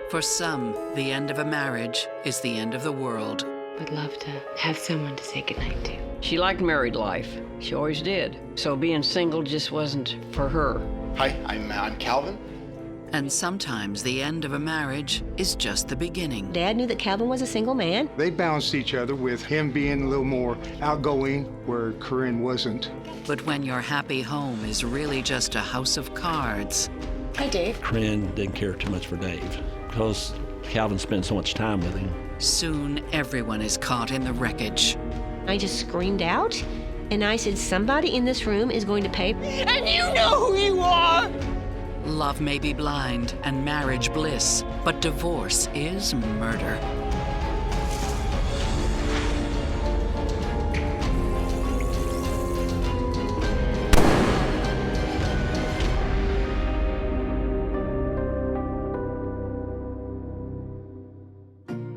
For some, the end of a marriage is the end of the world. Would love to have someone to say goodnight to. She liked married life. She always did. So being single just wasn't for her. Hi, I'm Calvin. And sometimes the end of a marriage is just the beginning. Dad knew that Calvin was a single man. They balanced each other with him being a little more outgoing where Corinne wasn't. But when your happy home is really just a house of cards. Hi, Dave. Corinne didn't care too much for Dave because Calvin spent so much time with him. Soon everyone is caught in the wreckage. I just screamed out, and I said, somebody in this room is going to pay. And you know who you are! Love may be blind and marriage bliss, but divorce is murder.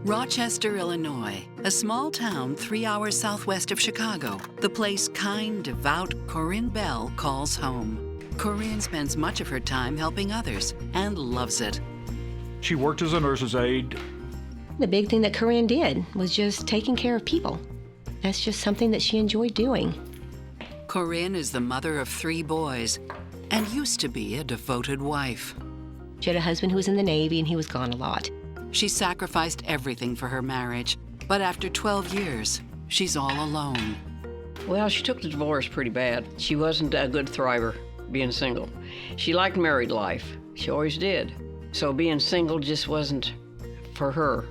Rochester, Illinois, a small town 3 hours southwest of Chicago, the place kind, devout Corinne Bell calls home. Corinne spends much of her time helping others and loves it. She worked as a nurse's aide. The big thing that Corinne did was just taking care of people. That's just something that she enjoyed doing. Corinne is the mother of 3 boys and used to be a devoted wife. She had a husband who was in the Navy, and he was gone a lot. She sacrificed everything for her marriage, but after 12 years, she's all alone. Well, she took the divorce pretty bad. She wasn't a good thriver, being single. She liked married life. She always did. So being single just wasn't for her.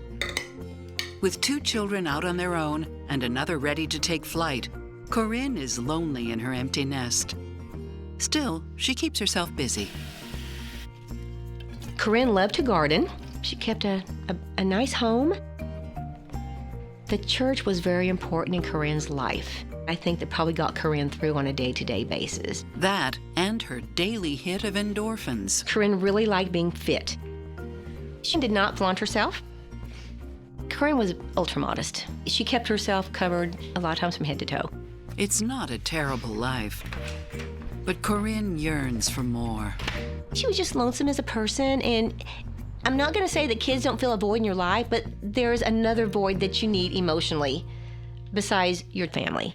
With 2 children out on their own and another ready to take flight, Corinne is lonely in her empty nest. Still, she keeps herself busy. Corinne loved to garden. She kept a nice home. The church was very important in Corinne's life. I think that probably got Corinne through on a day-to-day basis. That and her daily hit of endorphins. Corinne really liked being fit. She did not flaunt herself. Corinne was ultra modest. She kept herself covered a lot of times from head to toe. It's not a terrible life, but Corinne yearns for more. She was just lonesome as a person, and I'm not going to say that kids don't fill a void in your life, but there's another void that you need emotionally besides your family.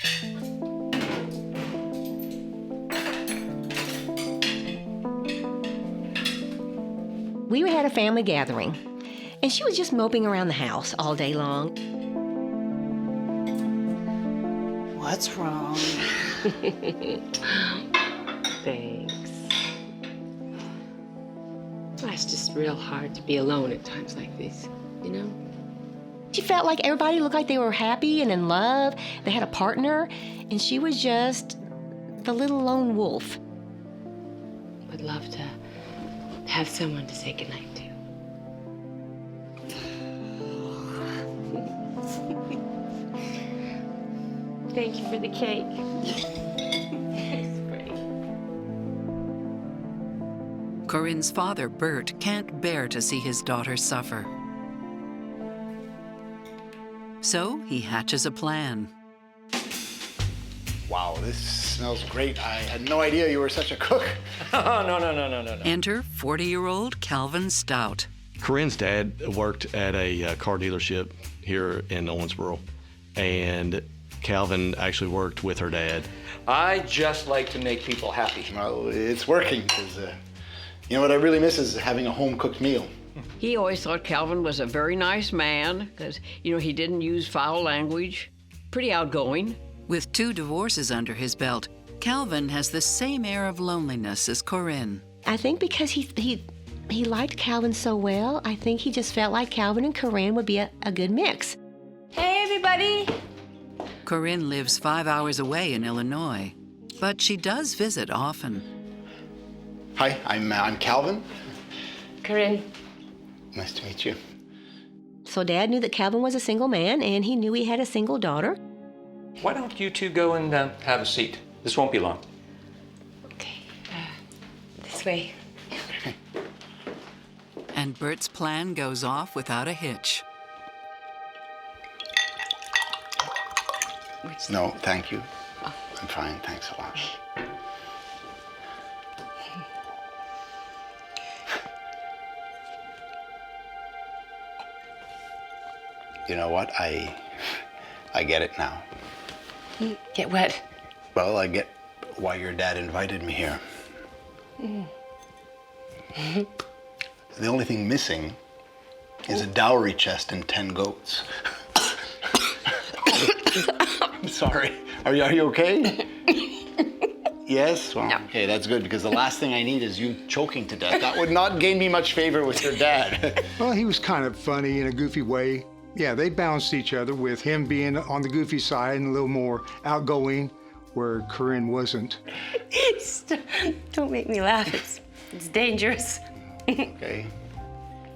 We had a family gathering, and she was just moping around the house all day long. What's wrong? Thanks. It's just real hard to be alone at times like this, you know? She felt like everybody looked like they were happy and in love. They had a partner, and she was just the little lone wolf. Would love to have someone to say goodnight to. Thank you for the cake. It's pretty. Corinne's father, Bert, can't bear to see his daughter suffer. So he hatches a plan. Wow, this smells great. I had no idea you were such a cook. Oh, no. Enter 40-year-old Calvin Stout. Corinne's dad worked at a car dealership here in Owensboro, and Calvin actually worked with her dad. I just like to make people happy. Well, it's working, because you know what I really miss is having a home-cooked meal. He always thought Calvin was a very nice man because, he didn't use foul language. Pretty outgoing. With 2 divorces under his belt, Calvin has the same air of loneliness as Corinne. I think because he liked Calvin so well, I think he just felt like Calvin and Corinne would be a good mix. Hey, everybody. Corinne lives 5 hours away in Illinois, but she does visit often. Hi, I'm Calvin. Corinne. Nice to meet you. So Dad knew that Calvin was a single man, and he knew he had a single daughter. Why don't you 2 go and have a seat? This won't be long. Okay, this way. And Bert's plan goes off without a hitch. No, thank you. I'm fine, thanks a lot. You know what? I get it now. Get what? Well, I get why your dad invited me here. The only thing missing is a dowry chest and 10 goats. I'm sorry. Are you okay? Yes? Well, okay, that's good, because the last thing I need is you choking to death. That would not gain me much favor with your dad. Well, he was kind of funny in a goofy way. Yeah, they balanced each other, with him being on the goofy side and a little more outgoing, where Corinne wasn't. Don't make me laugh. It's dangerous. Okay.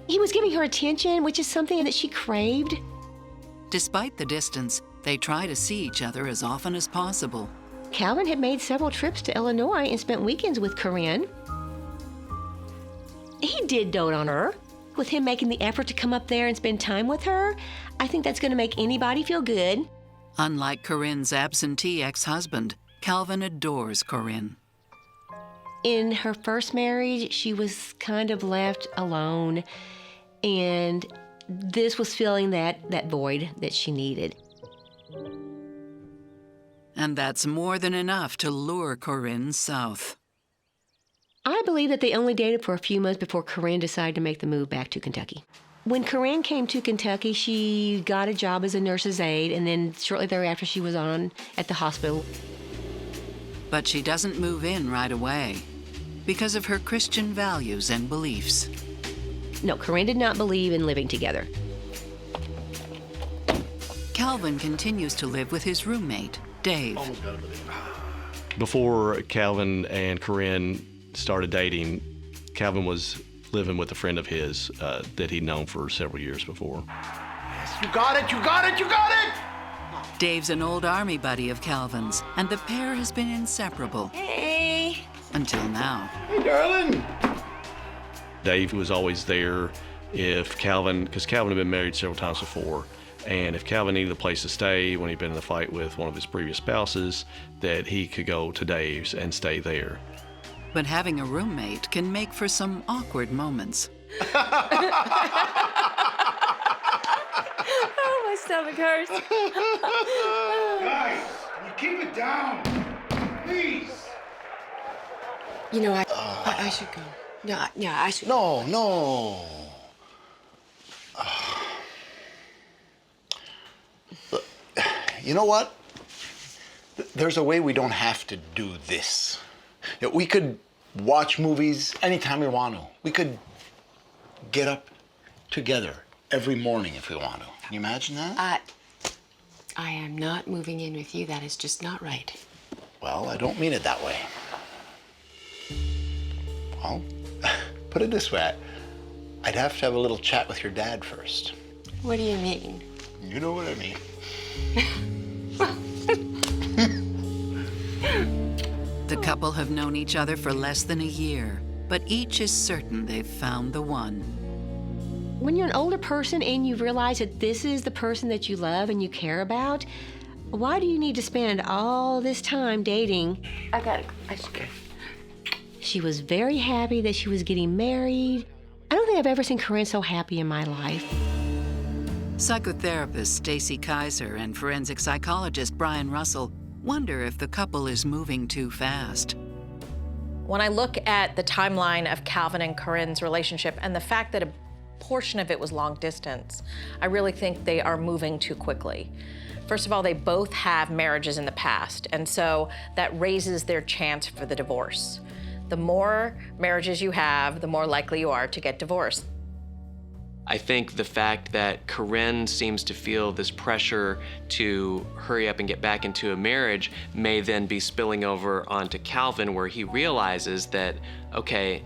He was giving her attention, which is something that she craved. Despite the distance, they try to see each other as often as possible. Calvin had made several trips to Illinois and spent weekends with Corinne. He did dote on her. With him making the effort to come up there and spend time with her, I think that's going to make anybody feel good. Unlike Corinne's absentee ex-husband, Calvin adores Corinne. In her first marriage, she was kind of left alone, and this was filling that void that she needed. And that's more than enough to lure Corinne south. I believe that they only dated for a few months before Corinne decided to make the move back to Kentucky. When Corinne came to Kentucky, she got a job as a nurse's aide, and then shortly thereafter she was on at the hospital. But she doesn't move in right away because of her Christian values and beliefs. No, Corinne did not believe in living together. Calvin continues to live with his roommate, Dave. Before Calvin and Corinne started dating, Calvin was living with a friend of his that he'd known for several years before. Yes, you got it, you got it, you got it! Dave's an old army buddy of Calvin's, and the pair has been inseparable. Hey. Until now. Hey, darling! Dave was always there if Calvin, because Calvin had been married several times before, and if Calvin needed a place to stay when he'd been in a fight with one of his previous spouses, that he could go to Dave's and stay there. But having a roommate can make for some awkward moments. Oh, my stomach hurts. Guys, you keep it down, please. You know, I should go. Yeah, I should. No. Look, you know what? There's a way we don't have to do this. You know, we could watch movies anytime we want to. We could get up together every morning if we want to. Can you imagine that? I am not moving in with you. That is just not right. Well, I don't mean it that way. Well, put it this way. I'd have to have a little chat with your dad first. What do you mean? You know what I mean. The couple have known each other for less than a year, but each is certain they've found the one. When you're an older person and you realize that this is the person that you love and you care about, why do you need to spend all this time dating? I should go. She was very happy that she was getting married. I don't think I've ever seen Corinne so happy in my life. Psychotherapist Stacy Kaiser and forensic psychologist Brian Russell wonder if the couple is moving too fast. When I look at the timeline of Calvin and Corinne's relationship and the fact that a portion of it was long distance, I really think they are moving too quickly. First of all, they both have marriages in the past, and so that raises their chance for the divorce. The more marriages you have, the more likely you are to get divorced. I think the fact that Corinne seems to feel this pressure to hurry up and get back into a marriage may then be spilling over onto Calvin, where he realizes that, okay,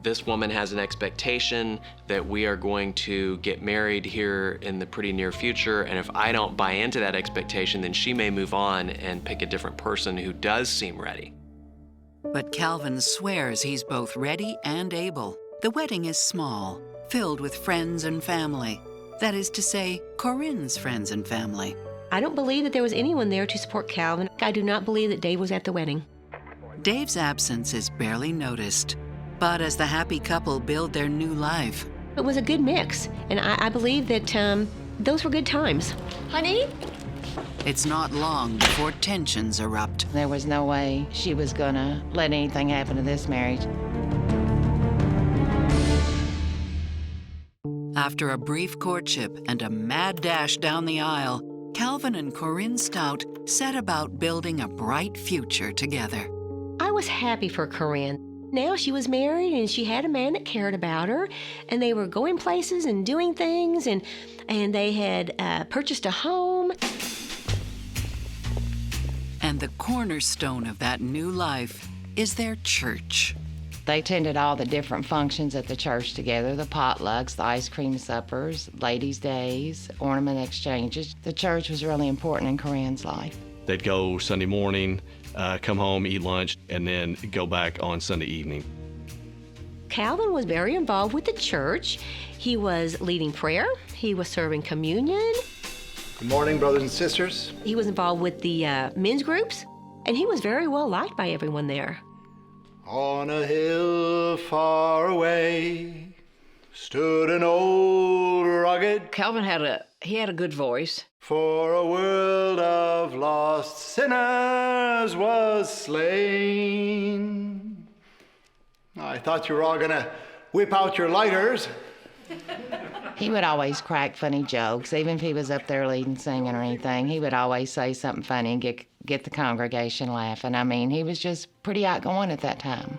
this woman has an expectation that we are going to get married here in the pretty near future, and if I don't buy into that expectation, then she may move on and pick a different person who does seem ready. But Calvin swears he's both ready and able. The wedding is small, filled with friends and family. That is to say, Corinne's friends and family. I don't believe that there was anyone there to support Calvin. I do not believe that Dave was at the wedding. Dave's absence is barely noticed. But as the happy couple build their new life, It was a good mix, and I believe that those were good times. Honey? It's not long before tensions erupt. There was no way she was gonna let anything happen to this marriage. After a brief courtship and a mad dash down the aisle, Calvin and Corinne Stout set about building a bright future together. I was happy for Corinne. Now she was married and she had a man that cared about her, and they were going places and doing things, and they had purchased a home. And the cornerstone of that new life is their church. They attended all the different functions at the church together, the potlucks, the ice cream suppers, ladies' days, ornament exchanges. The church was really important in Corinne's life. They'd go Sunday morning, come home, eat lunch, and then go back on Sunday evening. Calvin was very involved with the church. He was leading prayer. He was serving communion. Good morning, brothers and sisters. He was involved with the men's groups, and he was very well liked by everyone there. On a hill far away stood an old rugged. Calvin had a good voice. For a world of lost sinners was slain. I thought you were all gonna whip out your lighters. He would always crack funny jokes, even if he was up there leading singing or anything. He would always say something funny and get the congregation laughing. I mean, he was just pretty outgoing at that time.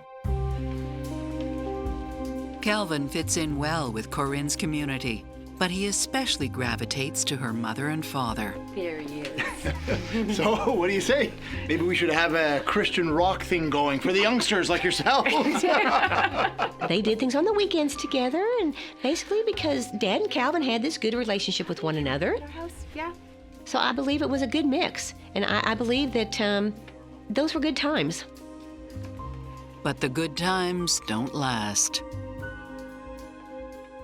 Calvin fits in well with Corinne's community, but he especially gravitates to her mother and father. There he is. So, what do you say? Maybe we should have a Christian rock thing going for the youngsters like yourselves. They did things on the weekends together, and basically because Dad and Calvin had this good relationship with one another. Yeah. So I believe it was a good mix, and I believe that those were good times. But the good times don't last.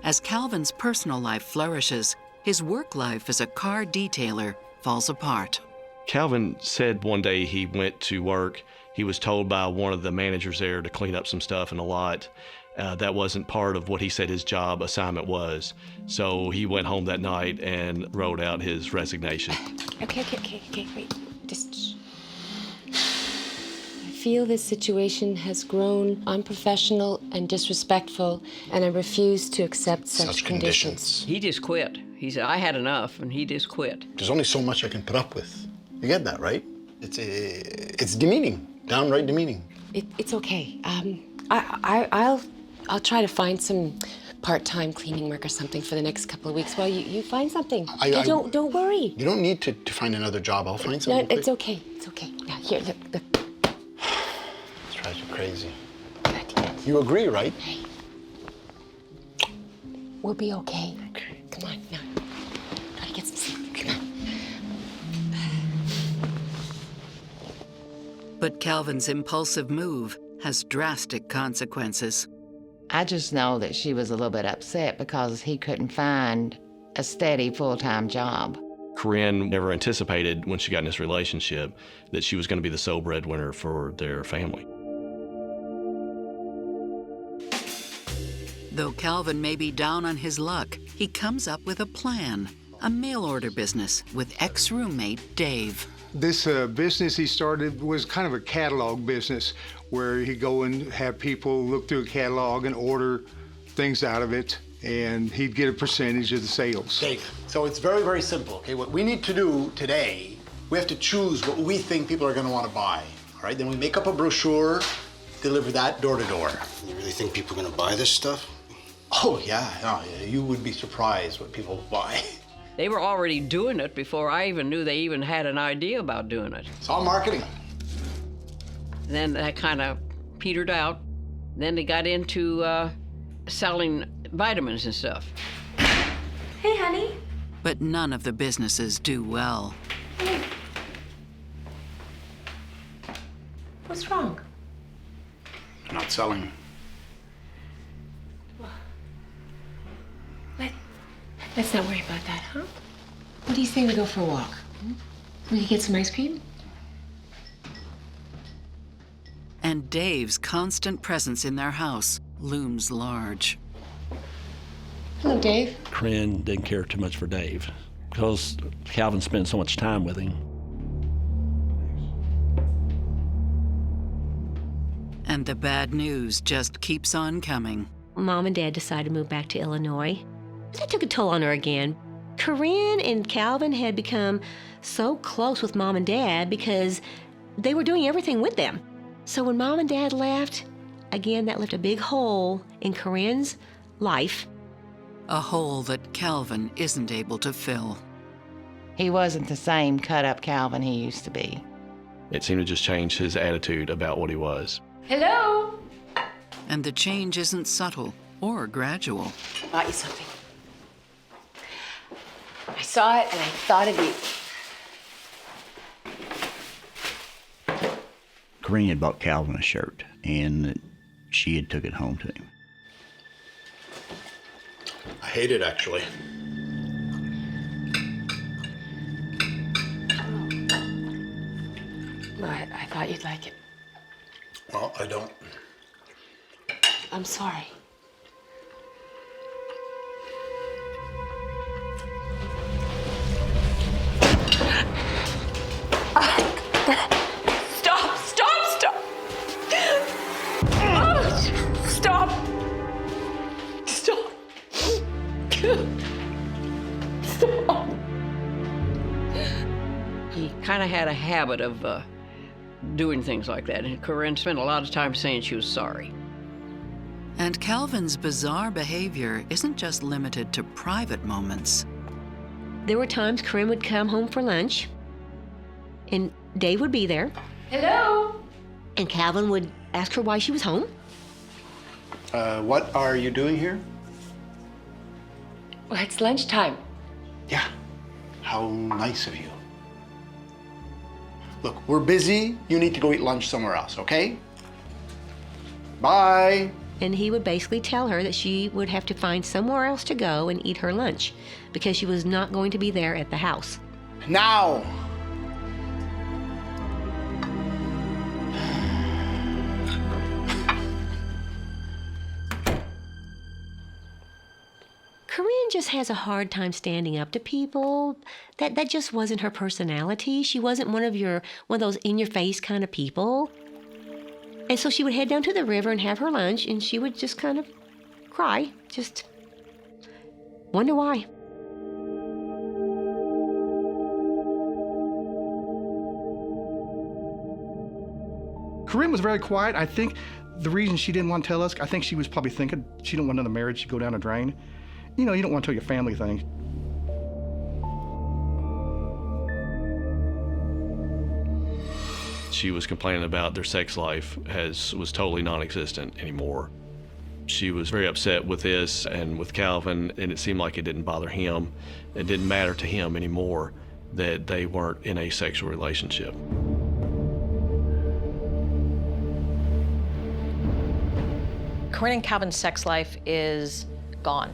As Calvin's personal life flourishes, his work life as a car detailer falls apart. Calvin said one day he went to work. He was told by one of the managers there to clean up some stuff in a lot. That wasn't part of what he said his job assignment was. So he went home that night and wrote out his resignation. Okay, wait. Just. I feel this situation has grown unprofessional and disrespectful, and I refuse to accept such conditions. He just quit. He said, I had enough, and he just quit. There's only so much I can put up with. You get that, right? It's demeaning, downright demeaning. It's okay. I'll try to find some part-time cleaning work or something for the next couple of weeks while you find something. Don't worry. You don't need to find another job. I'll find something. No, it's okay. It's okay. Now, here, look. This drives you crazy. You agree, right? Hey. We'll be okay. Okay. Come on, now. Try to get some sleep. Come on. But Calvin's impulsive move has drastic consequences. I just know that she was a little bit upset because he couldn't find a steady full-time job. Corinne never anticipated when she got in this relationship that she was going to be the sole breadwinner for their family. Though Calvin may be down on his luck, he comes up with a plan, a mail order business with ex-roommate Dave. This business he started was kind of a catalog business where he'd go and have people look through a catalog and order things out of it, and he'd get a percentage of the sales. Dave, so it's very, very simple, okay? What we need to do today, we have to choose what we think people are gonna wanna buy, all right? Then we make up a brochure, deliver that door to door. You really think people are gonna buy this stuff? Oh, yeah, no, you would be surprised what people buy. They were already doing it before I even knew they even had an idea about doing it. It's all marketing. Then that kind of petered out. Then they got into selling vitamins and stuff. Hey, honey. But none of the businesses do well. What's wrong? They're not selling. Let's not worry about that, huh? What do you say we go for a walk? We can get some ice cream? And Dave's constant presence in their house looms large. Hello, Dave. Corinne didn't care too much for Dave because Calvin spent so much time with him. And the bad news just keeps on coming. Mom and Dad decided to move back to Illinois. That took a toll on her again. Corinne and Calvin had become so close with Mom and Dad because they were doing everything with them. So when Mom and Dad left, again, that left a big hole in Corinne's life. A hole that Calvin isn't able to fill. He wasn't the same cut-up Calvin he used to be. It seemed to just change his attitude about what he was. Hello? And the change isn't subtle or gradual. Bought you something. I saw it and I thought of you. Corinne had bought Calvin a shirt, and she had took it home to him. I hate it, actually. But I thought you'd like it. Well, I don't. I'm sorry. Stop! Stop! Stop! Oh, stop! Stop! Stop! He kind of had a habit of doing things like that, and Corinne spent a lot of time saying she was sorry. And Calvin's bizarre behavior isn't just limited to private moments. There were times Corinne would come home for lunch, and Dave would be there. Hello? And Calvin would ask her why she was home. What are you doing here? Well, it's lunchtime. Yeah. How nice of you. Look, we're busy. You need to go eat lunch somewhere else, okay? Bye. And he would basically tell her that she would have to find somewhere else to go and eat her lunch because she was not going to be there at the house. Now. Corinne just has a hard time standing up to people. That just wasn't her personality. She wasn't one of those in-your-face kind of people. And so she would head down to the river and have her lunch, and she would just kind of cry, just wonder why. Corinne was very quiet. I think the reason she didn't want to tell us, I think she was probably thinking she didn't want another marriage to go down the drain. You know, you don't want to tell your family things. She was complaining about their sex life was totally non-existent anymore. She was very upset with this and with Calvin, and it seemed like it didn't bother him. It didn't matter to him anymore that they weren't in a sexual relationship. Corinne and Calvin's sex life is gone.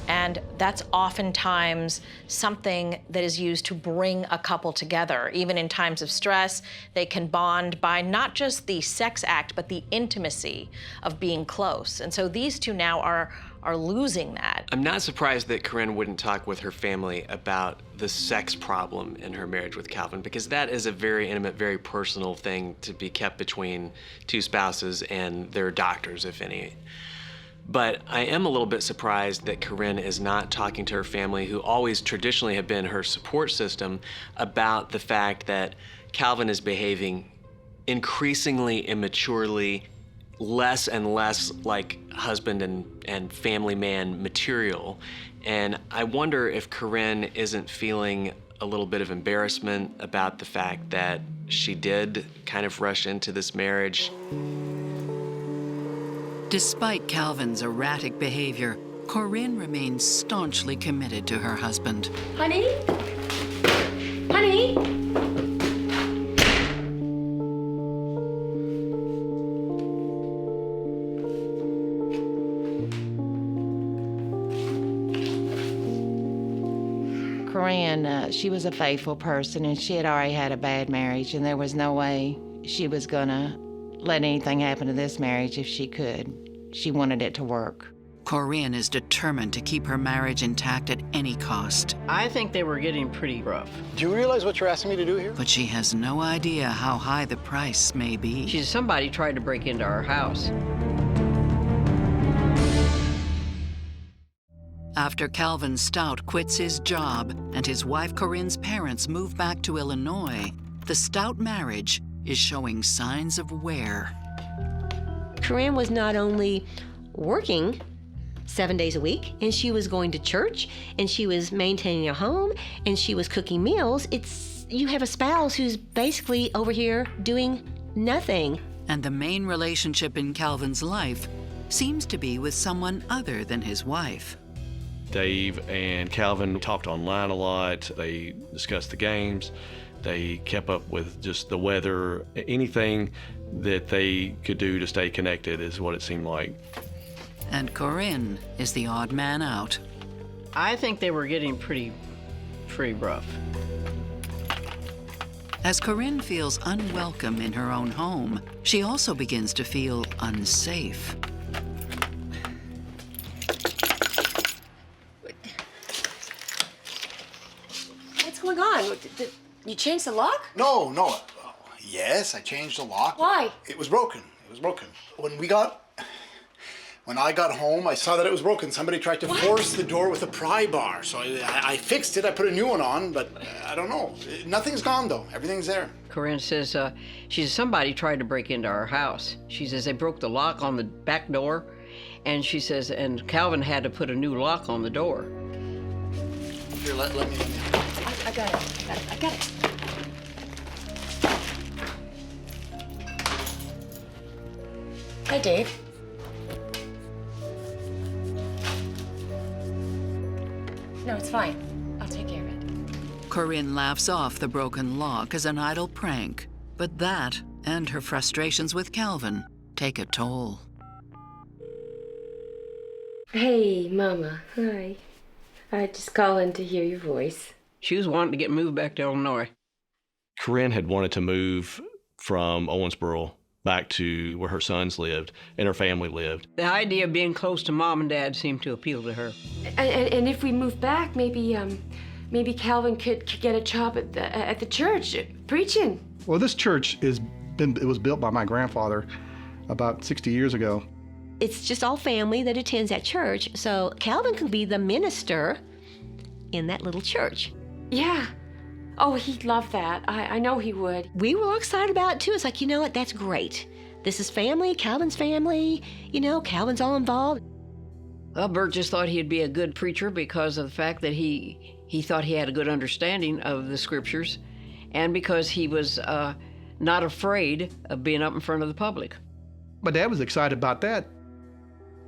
And that's oftentimes something that is used to bring a couple together. Even in times of stress, they can bond by not just the sex act, but the intimacy of being close. And so these two now are losing that. I'm not surprised that Corinne wouldn't talk with her family about the sex problem in her marriage with Calvin, because that is a very intimate, very personal thing to be kept between two spouses and their doctors, if any. But I am a little bit surprised that Corinne is not talking to her family, who always traditionally have been her support system, about the fact that Calvin is behaving increasingly immaturely, less and less like husband and family man material. And I wonder if Corinne isn't feeling a little bit of embarrassment about the fact that she did kind of rush into this marriage. Despite Calvin's erratic behavior, Corinne remains staunchly committed to her husband. Honey? Honey? Corinne, she was a faithful person, and she had already had a bad marriage, and there was no way she was gonna let anything happen to this marriage if she could. She wanted it to work. Corinne is determined to keep her marriage intact at any cost. I think they were getting pretty rough. Do you realize what you're asking me to do here? But she has no idea how high the price may be. She said somebody tried to break into our house. After Calvin Stout quits his job and his wife Corinne's parents move back to Illinois, the Stout marriage is showing signs of wear. Corinne was not only working 7 days a week, and she was going to church, and she was maintaining a home, and she was cooking meals. You have a spouse who's basically over here doing nothing. And the main relationship in Calvin's life seems to be with someone other than his wife. Dave and Calvin talked online a lot. They discussed the games. They kept up with just the weather. Anything that they could do to stay connected is what it seemed like. And Corinne is the odd man out. I think they were getting pretty rough. As Corinne feels unwelcome in her own home, she also begins to feel unsafe. What's going on? Did you change the lock? No. Yes, I changed the lock. Why? It was broken. When I got home, I saw that it was broken. Somebody tried to force the door with a pry bar. So I fixed it. I put a new one on, but I don't know. Nothing's gone, though. Everything's there. Corinne says, somebody tried to break into our house. She says they broke the lock on the back door, and she says, and Calvin had to put a new lock on the door. Here, let me. I got it. Hi, Dave. No, it's fine. I'll take care of it. Corinne laughs off the broken lock as an idle prank, but that and her frustrations with Calvin take a toll. Hey, Mama. Hi. I just calling to hear your voice. She was wanting to get moved back to Illinois. Corinne had wanted to move from Owensboro back to where her sons lived and her family lived. The idea of being close to Mom and Dad seemed to appeal to her. And if we move back, maybe Calvin could get a job at the church preaching. Well, this church was built by my grandfather about 60 years ago. It's just all family that attends that church, so Calvin could be the minister in that little church. Yeah. Oh, he'd love that. I know he would. We were all excited about it too. It's like, you know what, that's great. This is family, Calvin's family, Calvin's all involved. Well, Bert just thought he'd be a good preacher because of the fact that he thought he had a good understanding of the scriptures, and because he was not afraid of being up in front of the public. My dad was excited about that.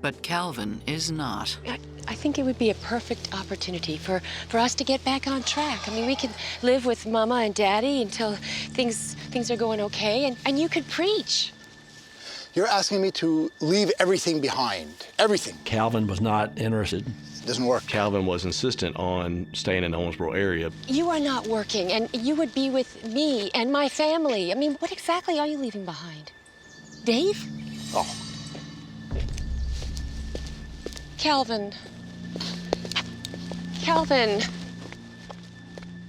But Calvin is not. I think it would be a perfect opportunity for us to get back on track. I mean, we could live with Mama and Daddy until things are going okay, and you could preach. You're asking me to leave everything behind. Everything. Calvin was not interested. It doesn't work. Calvin was insistent on staying in the Owensboro area. You are not working, and you would be with me and my family. I mean, what exactly are you leaving behind? Dave? Oh. Calvin.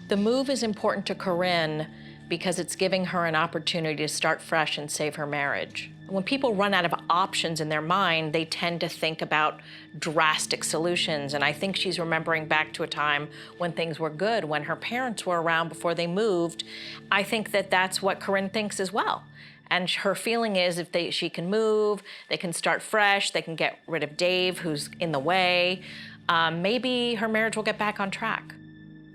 The move is important to Corinne because it's giving her an opportunity to start fresh and save her marriage. When people run out of options in their mind, they tend to think about drastic solutions, and I think she's remembering back to a time when things were good, when her parents were around before they moved. I think that that's what Corinne thinks as well. And her feeling is if she can move, they can start fresh, they can get rid of Dave, who's in the way, maybe her marriage will get back on track.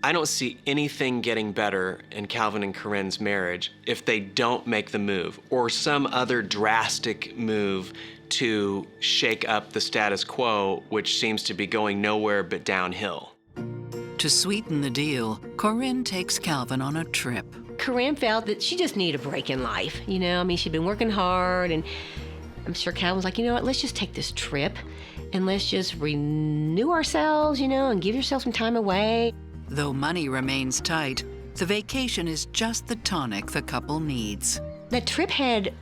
I don't see anything getting better in Calvin and Corinne's marriage if they don't make the move or some other drastic move to shake up the status quo, which seems to be going nowhere but downhill. To sweeten the deal, Corinne takes Calvin on a trip. Corinne felt that she just needed a break in life. She'd been working hard, and I'm sure Calvin was like, you know what, let's just take this trip and let's just renew ourselves, and give yourself some time away. Though money remains tight, the vacation is just the tonic the couple needs. That trip had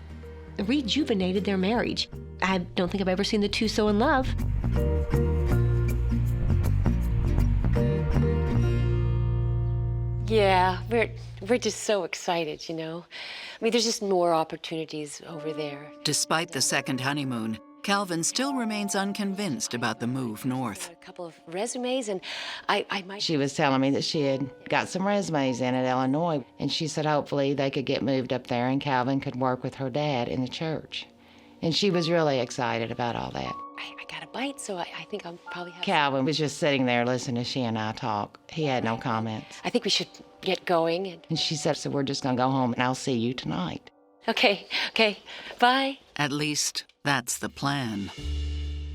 rejuvenated their marriage. I don't think I've ever seen the two so in love. Yeah, we're just so excited, you know. I mean, there's just more opportunities over there. Despite the second honeymoon, Calvin still remains unconvinced about the move north. A couple of resumes, and I might... She was telling me that she had got some resumes in at Illinois, and she said hopefully they could get moved up there and Calvin could work with her dad in the church. And she was really excited about all that. I got a bite, so I think I'll probably have... Calvin was just sitting there listening to she and I talk. He had no comments. I think we should get going. And she said, so we're just going to go home and I'll see you tonight. Okay, bye. At least that's the plan.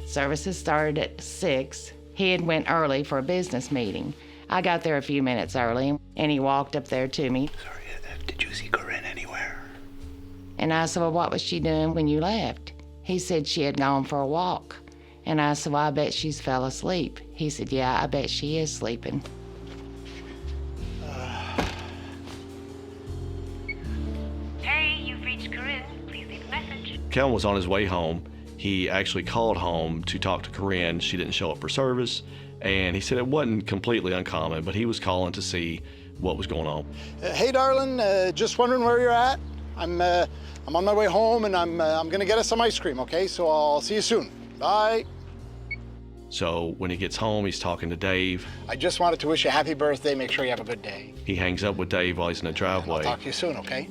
Services started at 6. He had went early for a business meeting. I got there a few minutes early, and he walked up there to me. Sorry, did you see Corinne anywhere? And I said, well, what was she doing when you left? He said she had gone for a walk. And I said, well, I bet she's fell asleep. He said, yeah, I bet she is sleeping. Hey, you've reached Corinne. Please leave a message. Calvin was on his way home. He actually called home to talk to Corinne. She didn't show up for service, and he said it wasn't completely uncommon, but he was calling to see what was going on. Hey, darling, just wondering where you're at. I'm on my way home, and I'm gonna get us some ice cream, okay? So I'll see you soon. Bye. So when he gets home, he's talking to Dave. I just wanted to wish you a happy birthday. Make sure you have a good day. He hangs up with Dave while he's in the driveway. I'll talk to you soon, okay?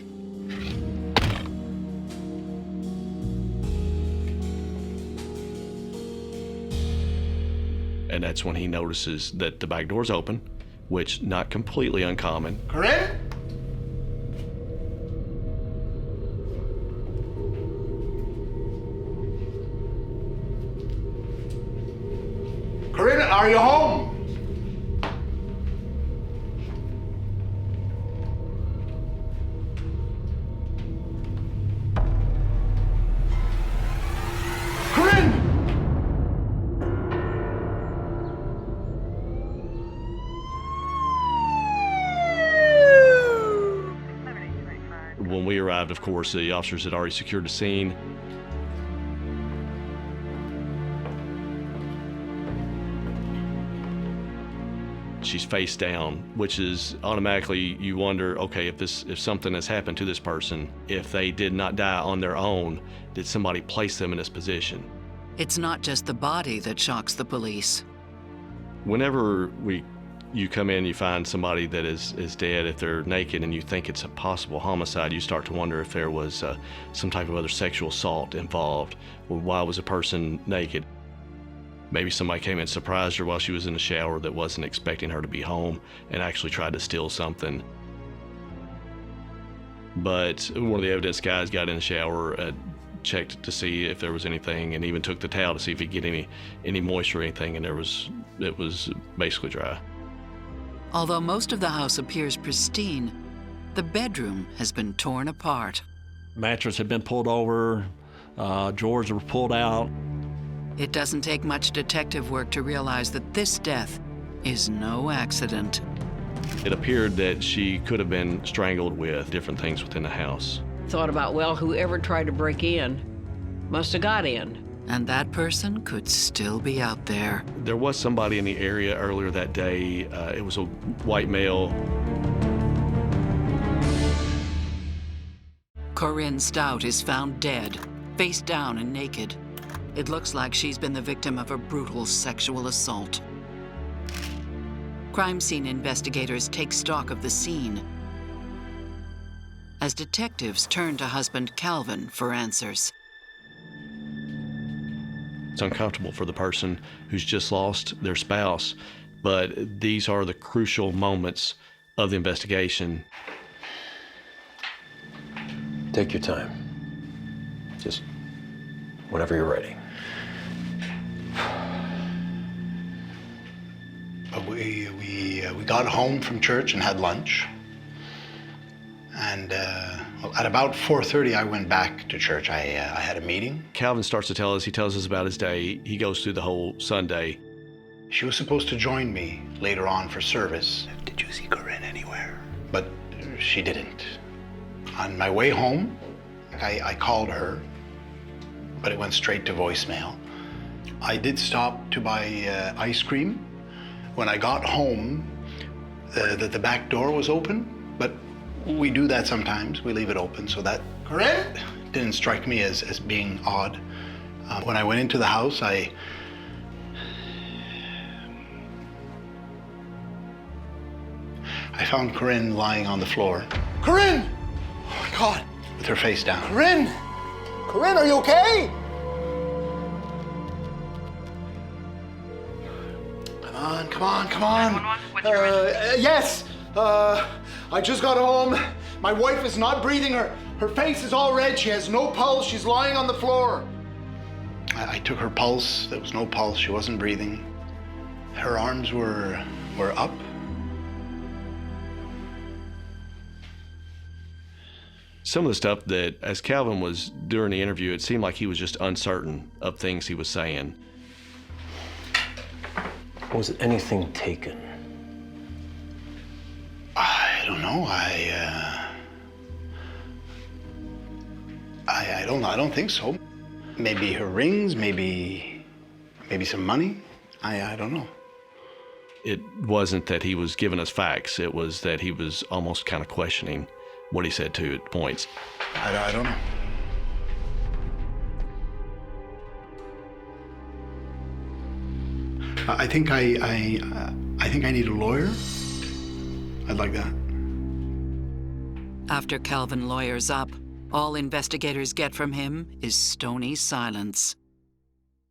And that's when he notices that the back door's open, which not completely uncommon. Corinne? Corinne, are you home? Corinne! When we arrived, of course, the officers had already secured the scene. She's face down, which is automatically you wonder, okay, if something has happened to this person, if they did not die on their own, did somebody place them in this position? It's not just the body that shocks the police. Whenever you come in, you find somebody that is dead, if they're naked and you think it's a possible homicide, you start to wonder if there was some type of other sexual assault involved. Well, why was a person naked? Maybe somebody came and surprised her while she was in the shower that wasn't expecting her to be home and actually tried to steal something. But one of the evidence guys got in the shower, checked to see if there was anything, and even took the towel to see if he could get any moisture or anything, and it was basically dry. Although most of the house appears pristine, the bedroom has been torn apart. Mattress had been pulled over, drawers were pulled out. It doesn't take much detective work to realize that this death is no accident. It appeared that she could have been strangled with different things within the house. Thought about, well, whoever tried to break in must have got in. And that person could still be out there. There was somebody in the area earlier that day. It was a white male. Corinne Stout is found dead, face down and naked. It looks like she's been the victim of a brutal sexual assault. Crime scene investigators take stock of the scene as detectives turn to husband Calvin for answers. It's uncomfortable for the person who's just lost their spouse, but these are the crucial moments of the investigation. Take your time. Just whenever you're ready. We got home from church and had lunch. And at about 4:30, I went back to church. I had a meeting. Calvin starts to tell us, he tells us about his day. He goes through the whole Sunday. She was supposed to join me later on for service. Did you see Corinne anywhere? But she didn't. On my way home, I called her, but it went straight to voicemail. I did stop to buy ice cream. When I got home, the back door was open, but we do that sometimes. We leave it open, so that didn't strike me as being odd. When I went into the house, I found Corinne lying on the floor. Corinne! Oh my God! With her face down. Corinne! Corinne, are you okay? Come on. Yes! I just got home. My wife is not breathing. Her face is all red. She has no pulse. She's lying on the floor. I took her pulse. There was no pulse. She wasn't breathing. Her arms were up. Some of the stuff that, as Calvin was during the interview, it seemed like he was just uncertain of things he was saying. Was it anything taken? I don't know. I don't think so. Maybe her rings, maybe some money. I don't know. It wasn't that he was giving us facts. It was that he was almost kind of questioning what he said to at points. I don't know. I think I need a lawyer. I'd like that. After Calvin lawyers up, all investigators get from him is stony silence.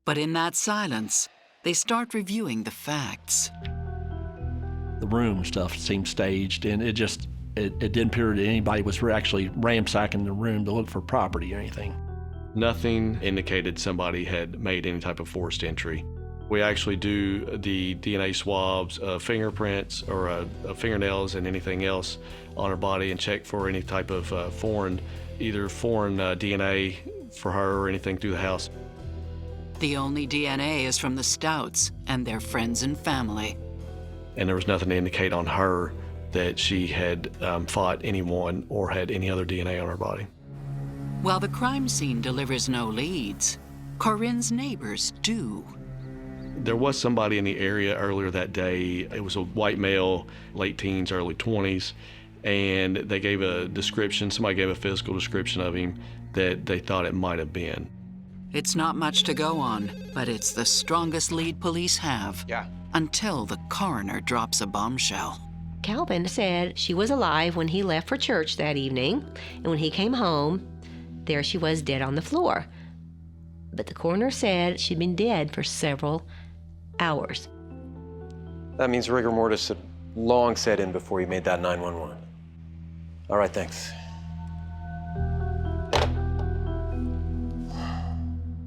But in that silence, they start reviewing the facts. The room stuff seemed staged, and it didn't appear that anybody was actually ransacking the room to look for property or anything. Nothing indicated somebody had made any type of forced entry. We actually do the DNA swabs, fingerprints, or fingernails and anything else on her body and check for any type of either foreign DNA for her or anything through the house. The only DNA is from the Stouts and their friends and family. And there was nothing to indicate on her that she had fought anyone or had any other DNA on her body. While the crime scene delivers no leads, Corinne's neighbors do. There was somebody in the area earlier that day. It was a white male, late teens, early 20s, and they gave a description, somebody gave a physical description of him that they thought it might have been. It's not much to go on, but it's the strongest lead police have. Yeah. Until the coroner drops a bombshell. Calvin said she was alive when he left for church that evening, and when he came home, there she was dead on the floor. But the coroner said she'd been dead for several hours. That means rigor mortis had long set in before you made that 911. All right, thanks.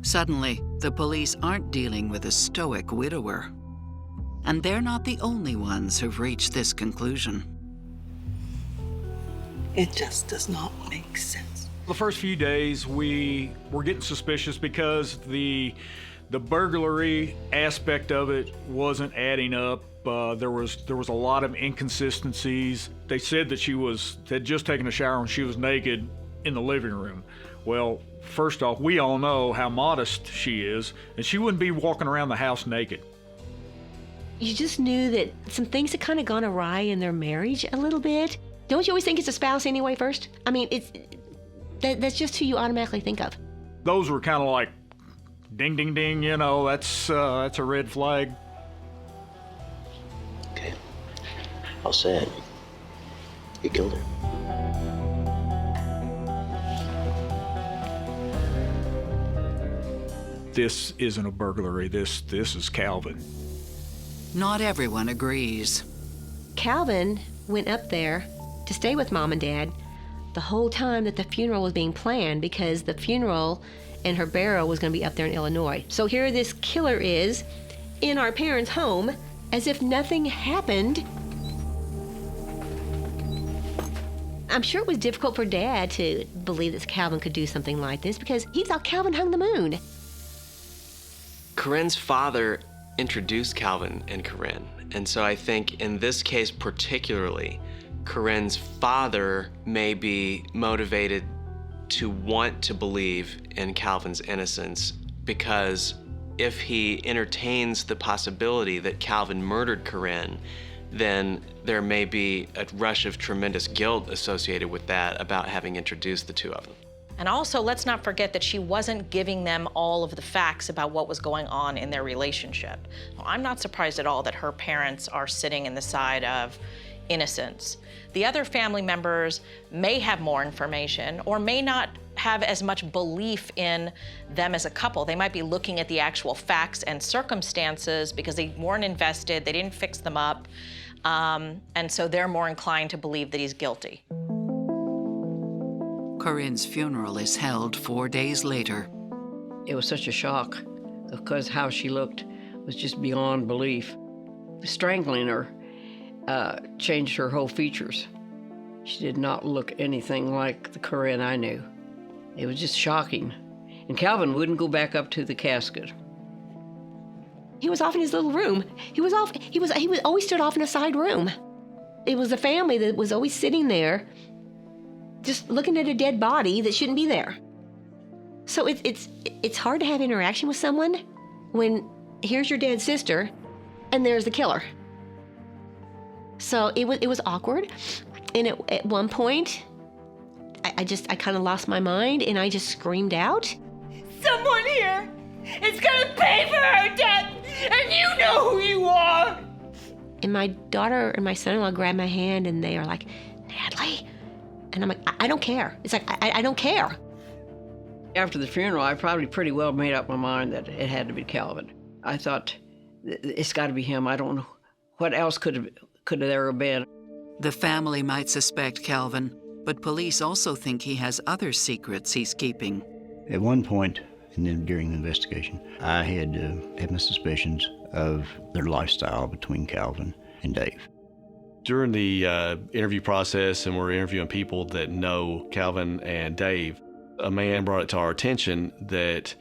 Suddenly, the police aren't dealing with a stoic widower. And they're not the only ones who've reached this conclusion. It just does not make sense. The first few days, we were getting suspicious because the burglary aspect of it wasn't adding up. There was a lot of inconsistencies. They said that she had just taken a shower and she was naked in the living room. Well, first off, we all know how modest she is, and she wouldn't be walking around the house naked. You just knew that some things had kind of gone awry in their marriage a little bit. Don't you always think it's a spouse anyway first? I mean, that's just who you automatically think of. Those were kind of like, ding, ding, ding, that's a red flag. Okay, I'll say it. You killed her. This isn't a burglary. This is Calvin. Not everyone agrees. Calvin went up there to stay with Mom and Dad the whole time that the funeral was being planned, because the funeral and her burial was going to be up there in Illinois. So here this killer is in our parents' home as if nothing happened. I'm sure it was difficult for Dad to believe that Calvin could do something like this because he thought Calvin hung the moon. Corinne's father introduced Calvin and Corinne. And so I think in this case particularly, Corinne's father may be motivated to want to believe in Calvin's innocence, because if he entertains the possibility that Calvin murdered Corinne, then there may be a rush of tremendous guilt associated with that about having introduced the two of them. And also, let's not forget that she wasn't giving them all of the facts about what was going on in their relationship. Well, I'm not surprised at all that her parents are sitting in the side of innocence. The other family members may have more information or may not have as much belief in them as a couple. They might be looking at the actual facts and circumstances because they weren't invested, they didn't fix them up, and so they're more inclined to believe that he's guilty. Corinne's funeral is held 4 days later. It was such a shock because how she looked was just beyond belief. Strangling her changed her whole features. She did not look anything like the Corinne I knew. It was just shocking. And Calvin wouldn't go back up to the casket. He was off in his little room. He always stood off in a side room. It was a family that was always sitting there, just looking at a dead body that shouldn't be there. So it's hard to have interaction with someone when here's your dead sister and there's the killer. So it was awkward, and at one point, I kind of lost my mind and I just screamed out. Someone here is gonna pay for her death, and you know who you are! And my daughter and my son-in-law grabbed my hand and they are like, Natalie. And I'm like, I don't care. It's like, I don't care. After the funeral, I probably pretty well made up my mind that it had to be Calvin. I thought, it's got to be him. I don't know what else could there have been. The family might suspect Calvin, but police also think he has other secrets he's keeping. At one point, and then during the investigation, I had my suspicions of their lifestyle between Calvin and Dave. During the interview process, and we're interviewing people that know Calvin and Dave, a man brought it to our attention that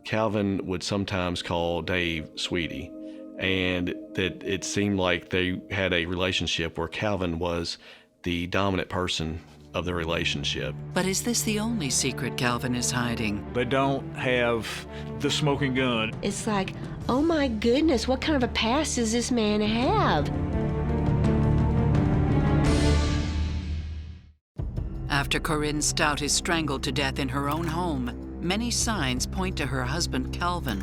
Calvin would sometimes call Dave sweetie, and that it seemed like they had a relationship where Calvin was the dominant person of the relationship. But is this the only secret Calvin is hiding? They don't have the smoking gun. It's like, oh my goodness, what kind of a past does this man have? After Corinne Stout is strangled to death in her own home, many signs point to her husband Calvin.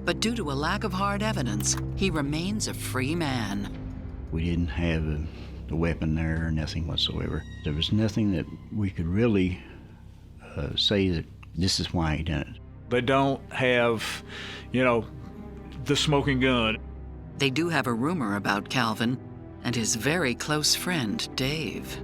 But due to a lack of hard evidence, he remains a free man. We didn't have a weapon there or nothing whatsoever. There was nothing that we could really say that this is why he done it. They don't have, the smoking gun. They do have a rumor about Calvin and his very close friend, Dave.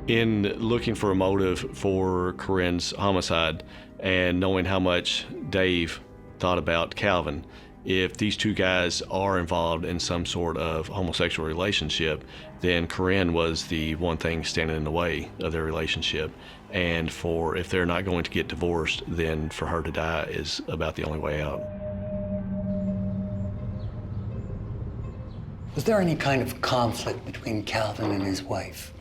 In looking for a motive for Corinne's homicide and knowing how much Dave thought about Calvin, if these two guys are involved in some sort of homosexual relationship, then Corinne was the one thing standing in the way of their relationship. And if they're not going to get divorced, then for her to die is about the only way out. Was there any kind of conflict between Calvin and his wife?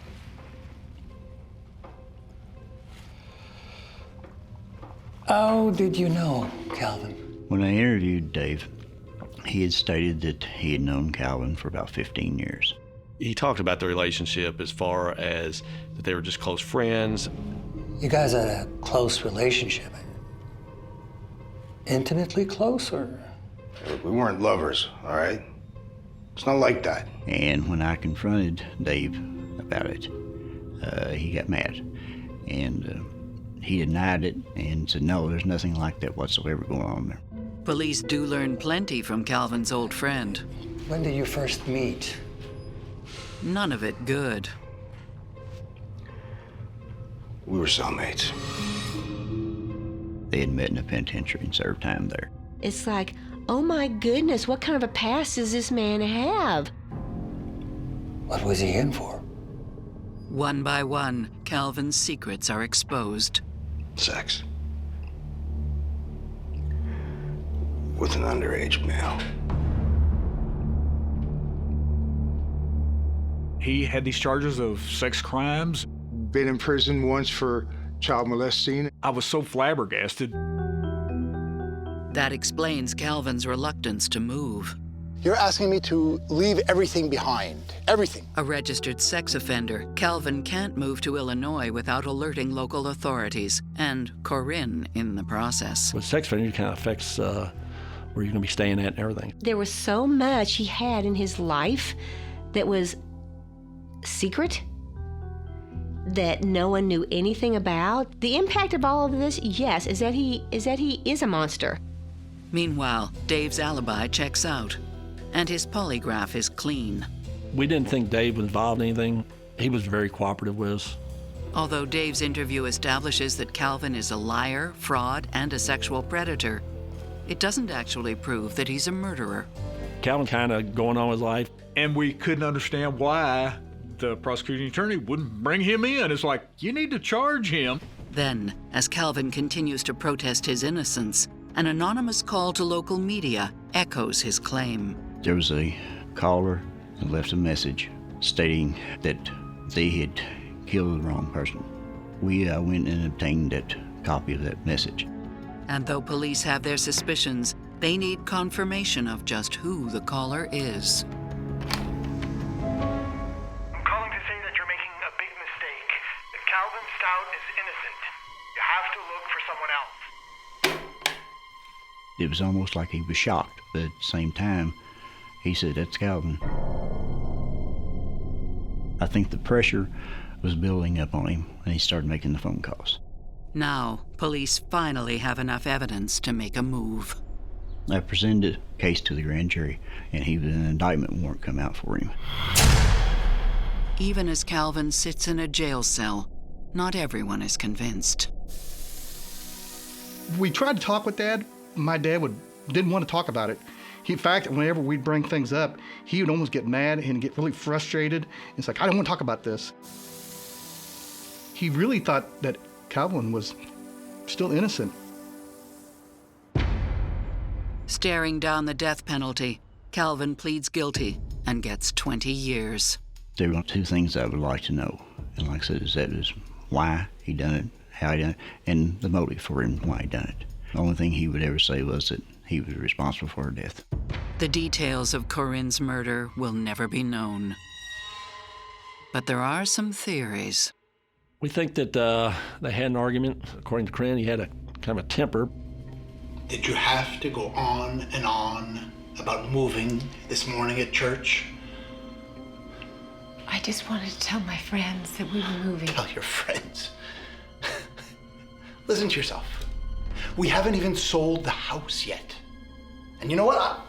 How did you know Calvin? When I interviewed Dave, he had stated that he had known Calvin for about 15 years. He talked about the relationship as far as that they were just close friends. You guys had a close relationship. Intimately close, or? We weren't lovers, all right? It's not like that. And when I confronted Dave about it, he got mad. And he denied it and said, no, there's nothing like that whatsoever going on there. Police do learn plenty from Calvin's old friend. When did you first meet? None of it good. We were cellmates. They had met in a penitentiary and served time there. It's like, oh my goodness, what kind of a past does this man have? What was he in for? One by one, Calvin's secrets are exposed. Sex. With an underage male. He had these charges of sex crimes. Been in prison once for child molesting. I was so flabbergasted. That explains Calvin's reluctance to move. You're asking me to leave everything behind. Everything. A registered sex offender, Calvin can't move to Illinois without alerting local authorities, and Corinne in the process. With sex offender, it kind of affects where you're going to be staying at and everything. There was so much he had in his life that was secret, that no one knew anything about. The impact of all of this, yes, is that he is a monster. Meanwhile, Dave's alibi checks out, and his polygraph is clean. We didn't think Dave was involved in anything. He was very cooperative with us. Although Dave's interview establishes that Calvin is a liar, fraud, and a sexual predator, it doesn't actually prove that he's a murderer. Calvin kind of going on with his life. And we couldn't understand why the prosecuting attorney wouldn't bring him in. It's like, you need to charge him. Then, as Calvin continues to protest his innocence, an anonymous call to local media echoes his claim. There was a caller that left a message stating that they had killed the wrong person. We went and obtained that copy of that message. And though police have their suspicions, they need confirmation of just who the caller is. I'm calling to say that you're making a big mistake. Calvin Stout is innocent. You have to look for someone else. It was almost like he was shocked, but at the same time, he said, "That's Calvin." I think the pressure was building up on him, and he started making the phone calls. Now, police finally have enough evidence to make a move. I presented the case to the grand jury, and an indictment warrant come out for him. Even as Calvin sits in a jail cell, not everyone is convinced. We tried to talk with Dad. My dad didn't want to talk about it. In fact, whenever we'd bring things up, he would almost get mad and get really frustrated. It's like, I don't want to talk about this. He really thought that Calvin was still innocent. Staring down the death penalty, Calvin pleads guilty and gets 20 years. There were two things I would like to know. And like I said, that is why he done it, how he done it, and the motive for him, why he done it. The only thing he would ever say was that he was responsible for her death. The details of Corinne's murder will never be known. But there are some theories. We think that they had an argument. According to Corinne, he had a kind of a temper. Did you have to go on and on about moving this morning at church? I just wanted to tell my friends that we were moving. Tell your friends. Listen to yourself. We haven't even sold the house yet. And you know what?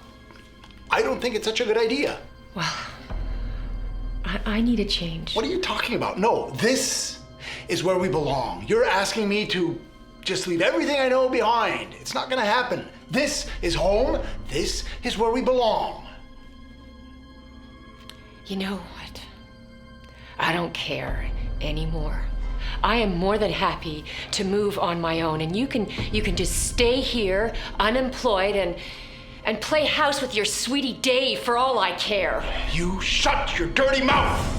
I don't think it's such a good idea. Well, I need a change. What are you talking about? No, this is where we belong. You're asking me to just leave everything I know behind. It's not gonna happen. This is home. This is where we belong. You know what? I don't care anymore. I am more than happy to move on my own, and you can just stay here unemployed and play house with your sweetie Dave for all I care. You shut your dirty mouth!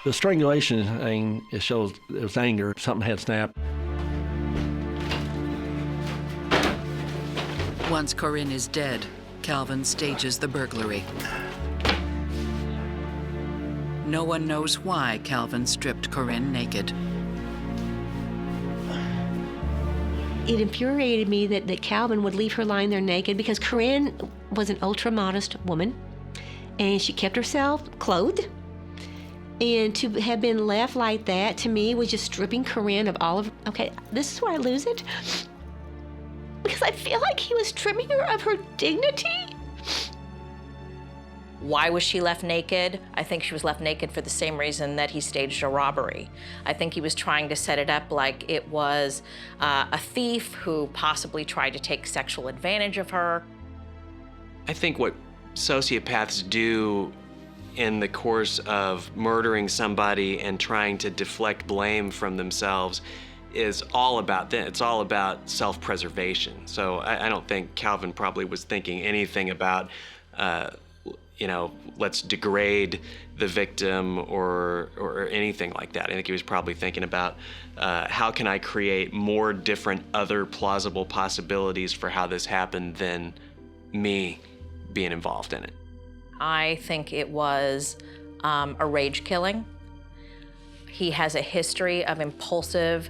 The strangulation thing, it shows it was anger. Something had snapped. Once Corinne is dead, Calvin stages the burglary. No one knows why Calvin stripped Corinne naked. it infuriated me that Calvin would leave her lying there naked, because Corinne was an ultra-modest woman, and she kept herself clothed. And to have been left like that, to me, was just stripping Corinne of all of... Okay, this is where I lose it. Because I feel like he was stripping her of her dignity. Why was she left naked? I think she was left naked for the same reason that he staged a robbery. I think he was trying to set it up like it was a thief who possibly tried to take sexual advantage of her. I think what sociopaths do in the course of murdering somebody and trying to deflect blame from themselves is all about that. It's all about self-preservation. So I don't think Calvin probably was thinking anything about, let's degrade the victim or anything like that. I think he was probably thinking about how can I create more different other plausible possibilities for how this happened than me being involved in it. I think it was a rage killing. He has a history of impulsive,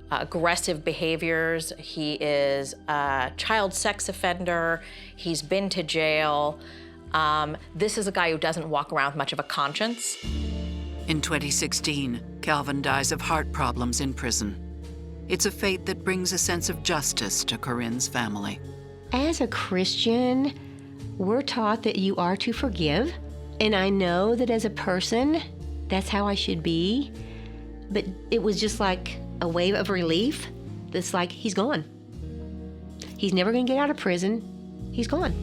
aggressive behaviors. He is a child sex offender. He's been to jail. This is a guy who doesn't walk around with much of a conscience. In 2016, Calvin dies of heart problems in prison. It's a fate that brings a sense of justice to Corinne's family. As a Christian, we're taught that you are to forgive. And I know that as a person, that's how I should be. But it was just like a wave of relief that's like, he's gone. He's never going to get out of prison. He's gone.